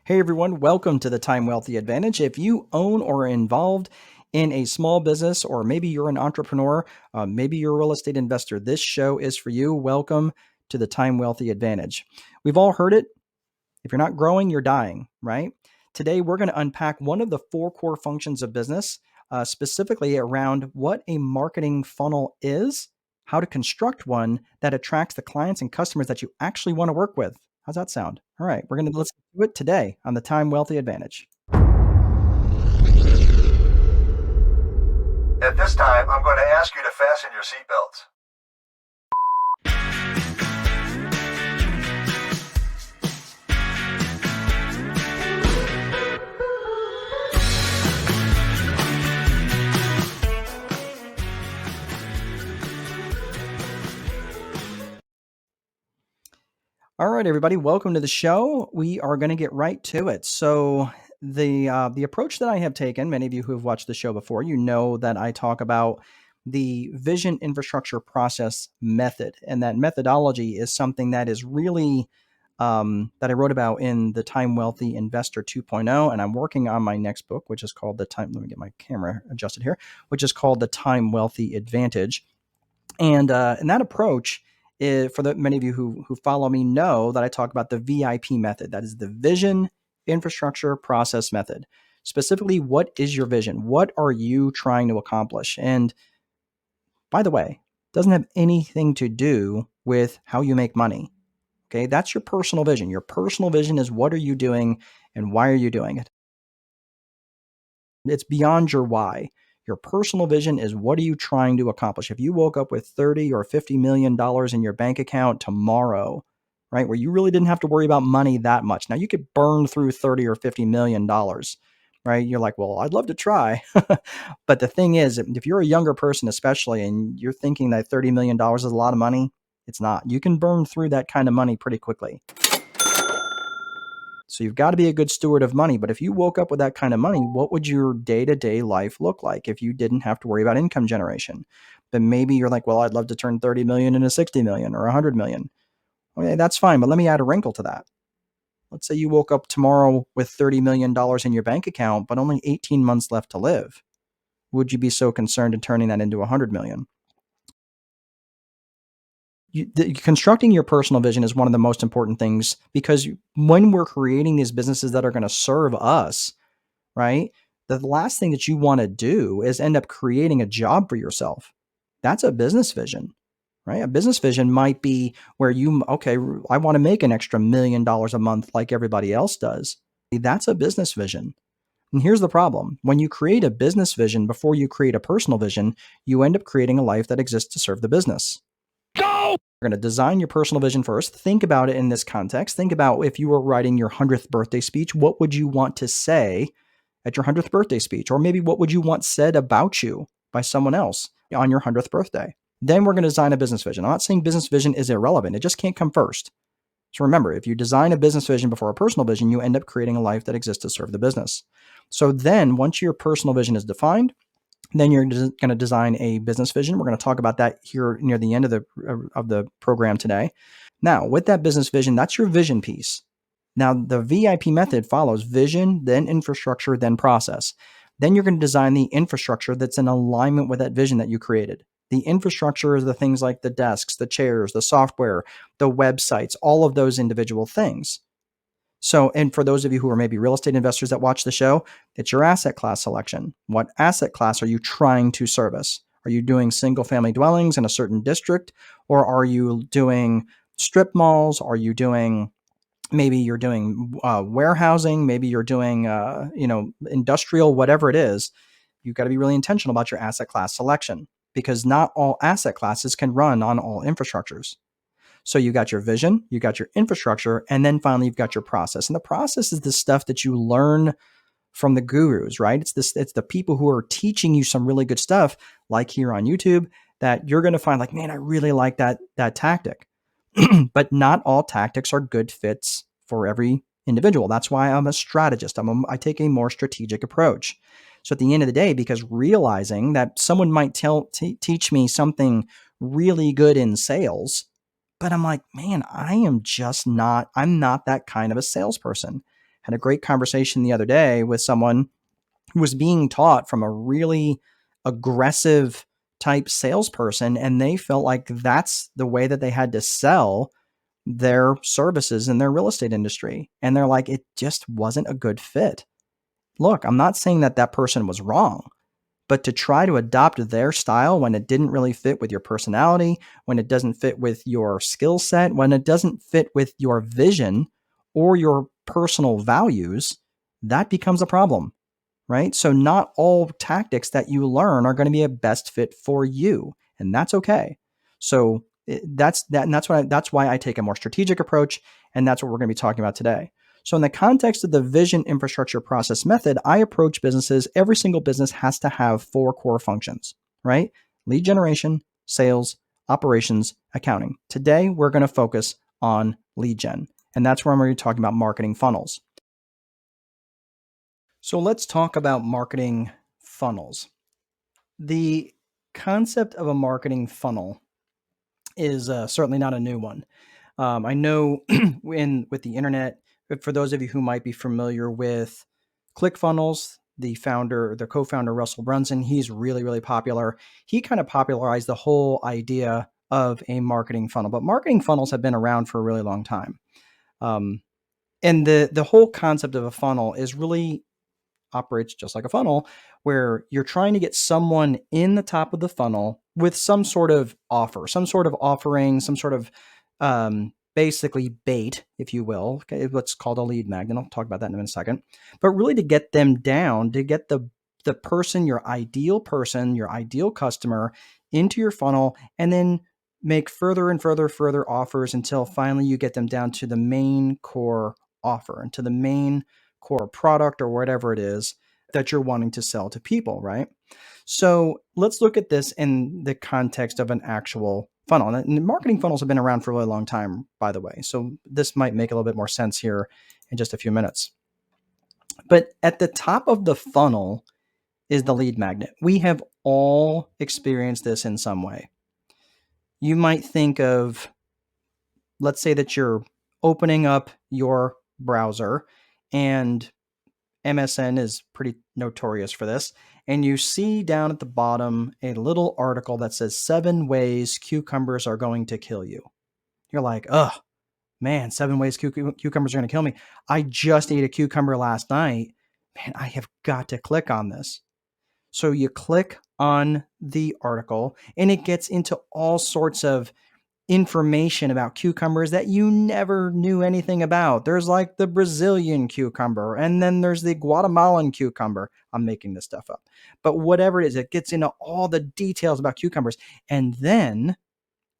Hey everyone, welcome to the Time Wealthy Advantage. If you own or are involved in a small business, or maybe you're an entrepreneur, maybe you're a real estate investor, this show is for you. Welcome to the Time Wealthy Advantage. We've all heard it. If you're not growing, you're dying, right? Today, we're going to unpack one of the four core functions of business, specifically around what a marketing funnel is, how to construct one that attracts the clients and customers that you actually want to work with. How's that sound? All right, let's do it today on the Time Wealthy Advantage. At this time, I'm going to ask you to fasten your seatbelts. All right, everybody, welcome to the show. We are going to get right to it. So the approach that I have taken, many of you who have watched the show before, you know that I talk about the vision infrastructure process method, and that methodology is something that is really that I wrote about in the Time Wealthy Investor 2.0, and I'm working on my next book, which is called the Time. Let me get my camera adjusted here, which is called the Time Wealthy Advantage. And that approach is, for the many of you who follow me know that I talk about the VIP method. That is the vision infrastructure process method. Specifically, what is your vision? What are you trying to accomplish? And by the way, it doesn't have anything to do with how you make money. Okay, that's your personal vision. Your personal vision is what are you doing and why are you doing it? It's beyond your why. Your personal vision is what are you trying to accomplish? If you woke up with 30 or $50 million in your bank account tomorrow, right, where you really didn't have to worry about money that much. Now you could burn through 30 or $50 million, right? You're like, well, I'd love to try. But the thing is, if you're a younger person, especially, and you're thinking that $30 million is a lot of money, it's not. You can burn through that kind of money pretty quickly. So you've got to be a good steward of money. But if you woke up with that kind of money, what would your day-to-day life look like if you didn't have to worry about income generation? Then maybe you're like, well, I'd love to turn 30 million into 60 million or 100 million. Okay, that's fine. But let me add a wrinkle to that. Let's say you woke up tomorrow with $30 million in your bank account, but only 18 months left to live. Would you be so concerned in turning that into 100 million? Constructing your personal vision is one of the most important things, because when we're creating these businesses that are going to serve us, right? The last thing that you want to do is end up creating a job for yourself. That's a business vision, right? A business vision might be where okay, I want to make an extra $1 million a month like everybody else does. That's a business vision. And here's the problem. When you create a business vision before you create a personal vision, you end up creating a life that exists to serve the business. Go! You're going to design your personal vision first. Think about it in this context. Think about if you were writing your 100th birthday speech, what would you want to say at your 100th birthday speech? Or maybe what would you want said about you by someone else on your 100th birthday? Then we're going to design a business vision. I'm not saying business vision is irrelevant. It just can't come first. So remember, if you design a business vision before a personal vision, you end up creating a life that exists to serve the business. So then once your personal vision is defined, then you're going to design a business vision. We're going to talk about that here near the end of the program today. Now, with that business vision, that's your vision piece. Now, the VIP method follows vision, then infrastructure, then process. Then you're going to design the infrastructure that's in alignment with that vision that you created. The infrastructure is the things like the desks, the chairs, the software, the websites, all of those individual things. So, and for those of you who are maybe real estate investors that watch the show, it's your asset class selection. What asset class are you trying to service? Are you doing single family dwellings in a certain district? Or are you doing strip malls? Are you doing, maybe you're doing warehousing? Maybe you're doing, industrial, whatever it is. You've got to be really intentional about your asset class selection, because not all asset classes can run on all infrastructures. So you got your vision, you got your infrastructure, and then finally you've got your process. And the process is the stuff that you learn from the gurus, right? It's the people who are teaching you some really good stuff, like here on YouTube, that you're going to find like, man, I really like that tactic. But not all tactics are good fits for every individual. That's why I'm a strategist. I take a more strategic approach. So at the end of the day, because realizing that someone might teach me something really good in sales, but I'm like, man, I'm not that kind of a salesperson. Had a great conversation the other day with someone who was being taught from a really aggressive type salesperson, and they felt like that's the way that they had to sell their services in their real estate industry. And they're like, it just wasn't a good fit. Look, I'm not saying that that person was wrong, but to try to adopt their style when it didn't really fit with your personality, when it doesn't fit with your skill set, when it doesn't fit with your vision or your personal values, that becomes a problem, right? So not all tactics that you learn are going to be a best fit for you, and that's okay. So that's that, and that's why I take a more strategic approach, and that's what we're going to be talking about today. So in the context of the vision infrastructure process method, I approach businesses. Every single business has to have 4 core functions, right? Lead generation, sales, operations, accounting. Today we're going to focus on lead gen, and that's where I'm going to be talking about marketing funnels. So let's talk about marketing funnels. The concept of a marketing funnel is certainly not a new one. I know with the internet, for those of you who might be familiar with ClickFunnels, the co-founder Russell Brunson, he's really, really popular. He kind of popularized the whole idea of a marketing funnel, but marketing funnels have been around for a really long time. Um, and the whole concept of a funnel is really operates just like a funnel, where you're trying to get someone in the top of the funnel with some sort of offer, some sort of offering, some sort of basically bait, if you will. Okay, what's called a lead magnet. I'll talk about that in a second. But really to get them down, to get the person, your ideal person, your ideal customer into your funnel, and then make further and further offers until finally you get them down to the main core offer and to the main core product or whatever it is that you're wanting to sell to people, right? So let's look at this in the context of an actual funnel. And marketing funnels have been around for a really long time, by the way. So this might make a little bit more sense here in just a few minutes. But at the top of the funnel is the lead magnet. We have all experienced this in some way. You might think of, let's say that you're opening up your browser, and MSN is pretty notorious for this. And you see down at the bottom a little article that says 7 ways cucumbers are going to kill you. You're like, oh, man, 7 ways cucumbers are going to kill me. I just ate a cucumber last night. Man, I have got to click on this. So you click on the article, and it gets into all sorts of information about cucumbers that you never knew anything about. There's like the Brazilian cucumber, and then there's the Guatemalan cucumber. I'm making this stuff up. But whatever it is, it gets into all the details about cucumbers. And then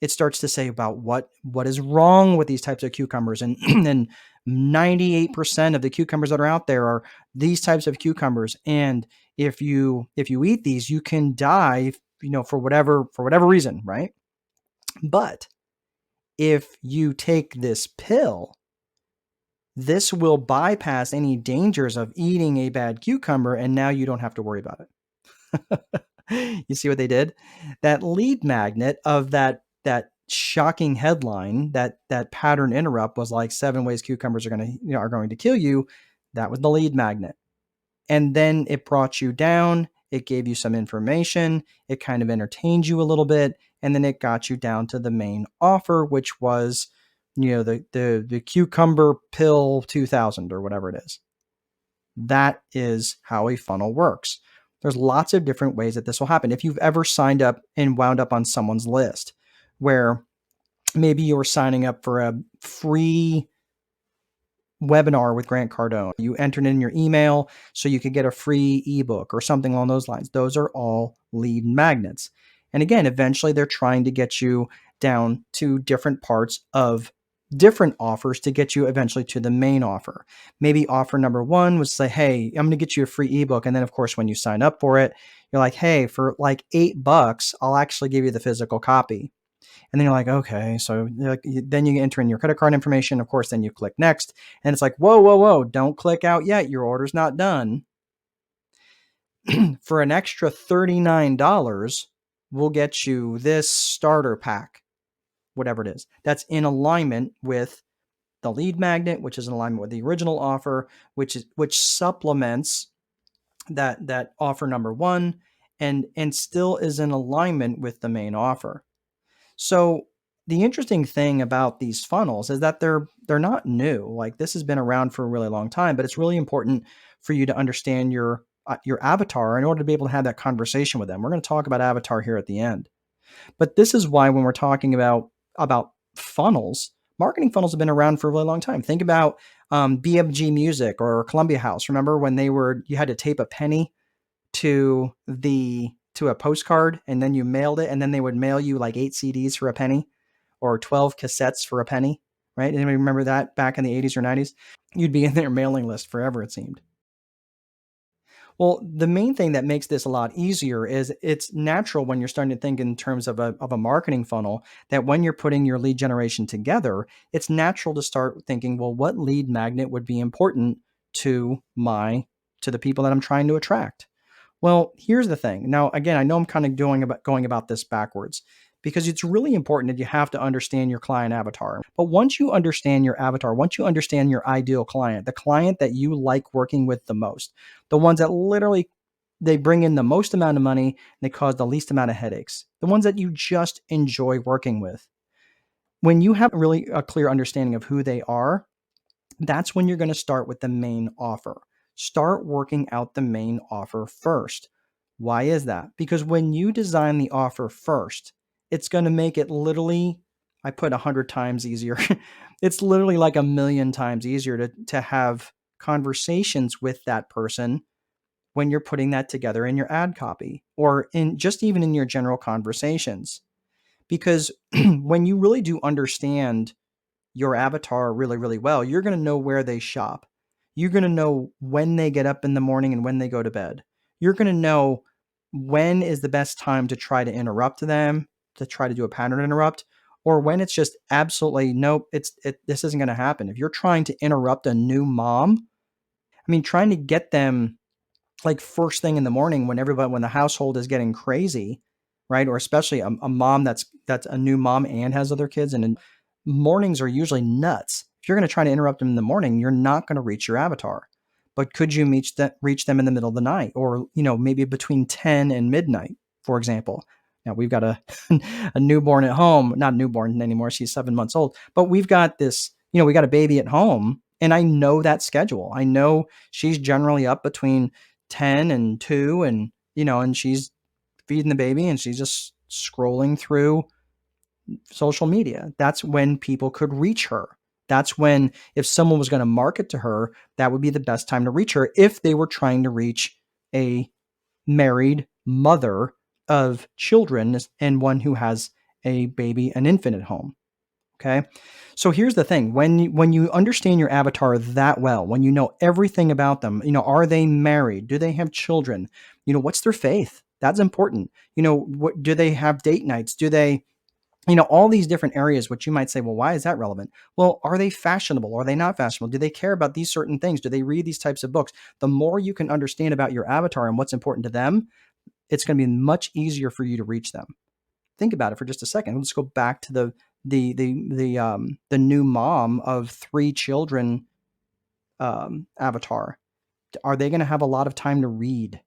it starts to say about what is wrong with these types of cucumbers. And, and 98% of the cucumbers that are out there are these types of cucumbers. And if you eat these, you can die, for whatever reason, right? But if you take this pill, this will bypass any dangers of eating a bad cucumber, and now you don't have to worry about it. You see what they did? That lead magnet of that shocking headline, that pattern interrupt was like 7 ways cucumbers are going to kill you. That was the lead magnet. And then it brought you down. It gave you some information. It kind of entertained you a little bit. And then it got you down to the main offer, which was, the cucumber pill 2000 or whatever it is. That is how a funnel works. There's lots of different ways that this will happen. If you've ever signed up and wound up on someone's list, where maybe you were signing up for a free webinar with Grant Cardone. You entered in your email so you could get a free ebook or something along those lines. Those are all lead magnets. And again, eventually they're trying to get you down to different parts of different offers to get you eventually to the main offer. Maybe offer number 1 was say, hey, I'm going to get you a free ebook. And then of course, when you sign up for it, you're like, hey, for like $8, I'll actually give you the physical copy. And then you're like, okay. So then you enter in your credit card information. Of course, then you click next. And it's like, whoa. Don't click out yet. Your order's not done. For an extra $39, we'll get you this starter pack, whatever it is. That's in alignment with the lead magnet, which is in alignment with the original offer, which supplements that offer number one, and still is in alignment with the main offer. So the interesting thing about these funnels is that they're not new. Like, this has been around for a really long time, but it's really important for you to understand your avatar in order to be able to have that conversation with them. We're going to talk about avatar here at the end. But this is why when we're talking about funnels, marketing funnels have been around for a really long time. Think about BMG Music or Columbia House. Remember when you had to tape a penny to a postcard, and then you mailed it, and then they would mail you like 8 CDs for a penny or 12 cassettes for a penny, right? Anybody remember that back in the 80s or 90s? You'd be in their mailing list forever, it seemed. Well, the main thing that makes this a lot easier is it's natural when you're starting to think in terms of a marketing funnel, that when you're putting your lead generation together, it's natural to start thinking, well, what lead magnet would be important to to the people that I'm trying to attract? Well, here's the thing. Now, again, I know I'm kind of going about this backwards, because it's really important that you have to understand your client avatar. But once you understand your avatar, once you understand your ideal client, the client that you like working with the most, the ones that literally they bring in the most amount of money and they cause the least amount of headaches, the ones that you just enjoy working with. When you have really a clear understanding of who they are, that's when you're going to start with the main offer. Start working out the main offer first. Why is that? Because when you design the offer first, it's going to make it literally, I put 100 times easier. It's literally like a million times easier to have conversations with that person when you're putting that together in your ad copy, or in just even in your general conversations. Because when you really do understand your avatar really, really well, you're going to know where they shop. You're going to know when they get up in the morning and when they go to bed. You're going to know when is the best time to try to interrupt them, to try to do a pattern interrupt, or when it's just absolutely nope, this isn't going to happen. If you're trying to interrupt a new mom, I mean, trying to get them like first thing in the morning when the household is getting crazy, right? Or especially a mom that's a new mom and has other kids, and mornings are usually nuts. If you're going to try to interrupt them in the morning, you're not going to reach your avatar. But could you reach them in the middle of the night, or maybe between 10 and midnight, for example? Now we've got a a newborn at home, not newborn anymore. She's 7 months old, but we've got this, we got a baby at home, and I know that schedule. I know she's generally up between 10 and 2, and she's feeding the baby and she's just scrolling through social media. That's when people could reach her. That's when, if someone was going to market to her, that would be the best time to reach her if they were trying to reach a married mother of children and one who has a baby, an infant at home. Okay. So here's the thing. When you understand your avatar that well, when you know everything about them, are they married? Do they have children? What's their faith? That's important. What do they have date nights? Do they, all these different areas, which you might say, well, why is that relevant? Well, are they fashionable? Are they not fashionable? Do they care about these certain things? Do they read these types of books? The more you can understand about your avatar and what's important to them, it's going to be much easier for you to reach them. Think about it for just a second. Let's go back to the new mom of 3 children avatar. Are they going to have a lot of time to read?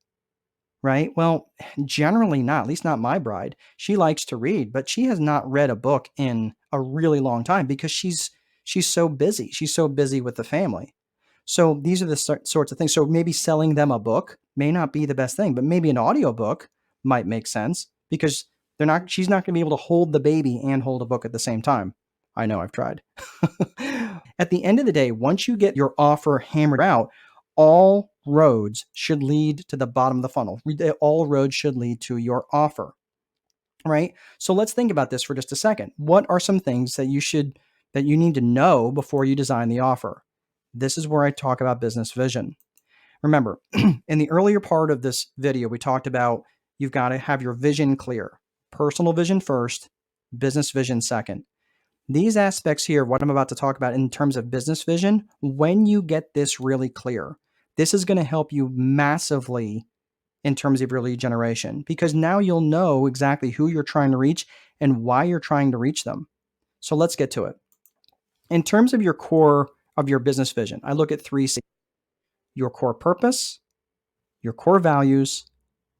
Right? Well, generally not, at least not my bride. She likes to read, but she has not read a book in a really long time because she's so busy. She's so busy with the family. So these are the sorts of things. So maybe selling them a book may not be the best thing, but maybe an audiobook might make sense, because she's not going to be able to hold the baby and hold a book at the same time. I know, I've tried. At the end of the day, once you get your offer hammered out, all roads should lead to the bottom of the funnel. All roads should lead to your offer, right? So let's think about this for just a second. What are some things that you need to know before you design the offer? This is where I talk about business vision. Remember, in the earlier part of this video, we talked about you've got to have your vision clear. Personal vision first, business vision second. These aspects here, what I'm about to talk about in terms of business vision, when you get this really clear, this is going to help you massively in terms of your lead generation, because now you'll know exactly who you're trying to reach and why you're trying to reach them. So let's get to it. In terms of your core of your business vision, I look at 3 C's: your core purpose, your core values,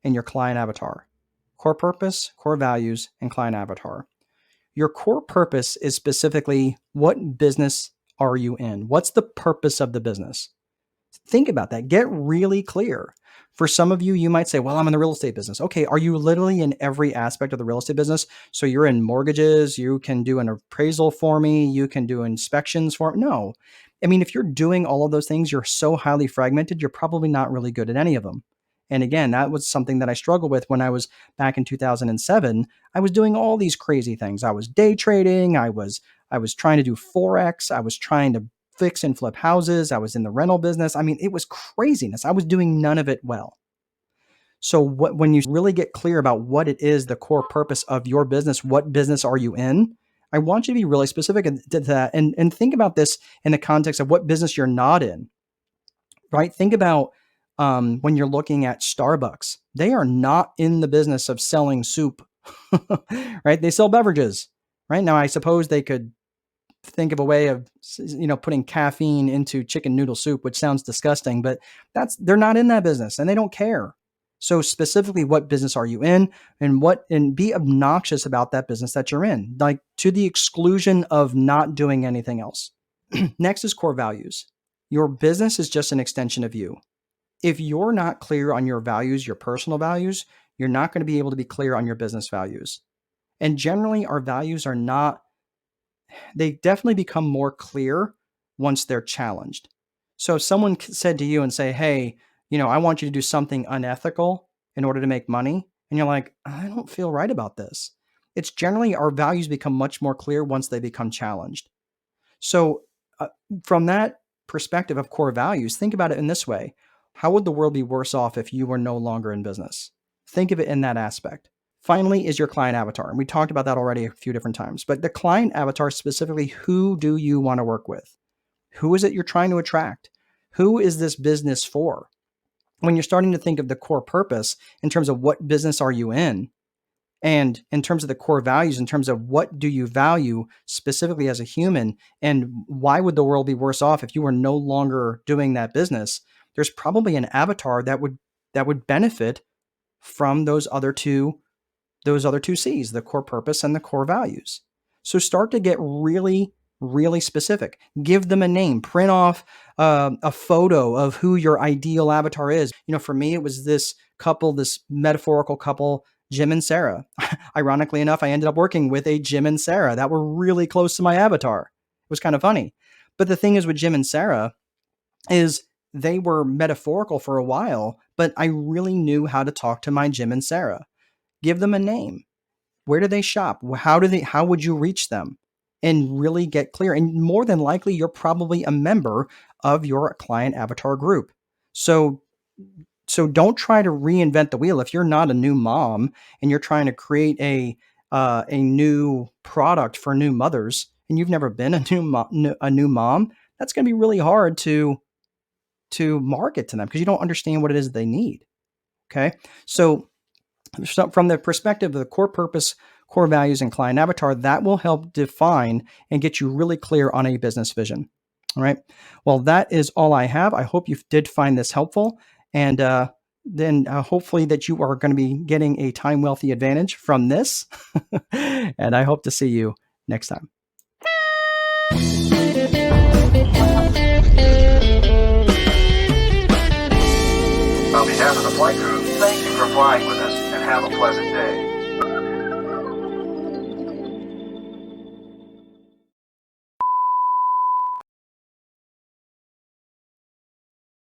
and your client avatar. Core purpose, core values, and client avatar. Your core purpose is specifically, what business are you in? What's the purpose of the business? Think about that. Get really clear. For some of you, you might say, well, I'm in the real estate business. Okay, are you literally in every aspect of the real estate business? So you're in mortgages, you can do an appraisal for me, you can do inspections for me. No. I mean, if you're doing all of those things, you're so highly fragmented, you're probably not really good at any of them. And again, that was something that I struggled with when I was back in 2007. I was doing all these crazy things. I was day trading, I was trying to do forex, I was trying to fix and flip houses. I was in the rental business. I mean, it was craziness. I was doing none of it well. So when you really get clear about what it is, the core purpose of your business, what business are you in? I want you to be really specific to that, and think about this in the context of what business you're not in, right? Think about when you're looking at Starbucks. They are not in the business of selling soup, right? They sell beverages, right? Now, I suppose they could think of a way of putting caffeine into chicken noodle soup, which sounds disgusting, but they're not in that business and they don't care. So specifically, what business are you in, and be obnoxious about that business that you're in, like to the exclusion of not doing anything else. Next is core values. Your business is just an extension of you. If you're not clear on your values, your personal values, you're not going to be able to be clear on your business values. And generally, our values are not, they definitely become more clear once they're challenged. So if someone said to you and say, hey, I want you to do something unethical in order to make money, and you're like, I don't feel right about this. It's generally, our values become much more clear once they become challenged. So from that perspective of core values, think about it in this way. How would the world be worse off if you were no longer in business? Think of it in that aspect. Finally is your client avatar. And we talked about that already a few different times. But the client avatar, specifically, who do you want to work with? Who is it you're trying to attract? Who is this business for? When you're starting to think of the core purpose in terms of what business are you in, and in terms of the core values, in terms of what do you value specifically as a human, and why would the world be worse off if you were no longer doing that business, there's probably an avatar that would benefit from those other two C's, the core purpose and the core values. So start to get really, really specific. Give them a name. Print off a photo of who your ideal avatar is. For me, it was this couple, this metaphorical couple, Jim and Sarah. Ironically enough, I ended up working with a Jim and Sarah that were really close to my avatar. It was kind of funny. But the thing is with Jim and Sarah is they were metaphorical for a while, but I really knew how to talk to my Jim and Sarah. Give them a name. Where do they shop? How would you reach them? And really get clear. And more than likely, you're probably a member of your client avatar group. So don't try to reinvent the wheel. If you're not a new mom and you're trying to create a new product for new mothers, and you've never been a new mom, that's going to be really hard to market to them because you don't understand what it is they need. Okay, so from the perspective of the core purpose, core values, and client avatar, that will help define and get you really clear on a business vision. All right. Well, that is all I have. I hope you did find this helpful. And then hopefully that you are going to be getting a time wealthy advantage from this. And I hope to see you next time. On behalf of the flight crew, thank you for flying with us and have a pleasant day.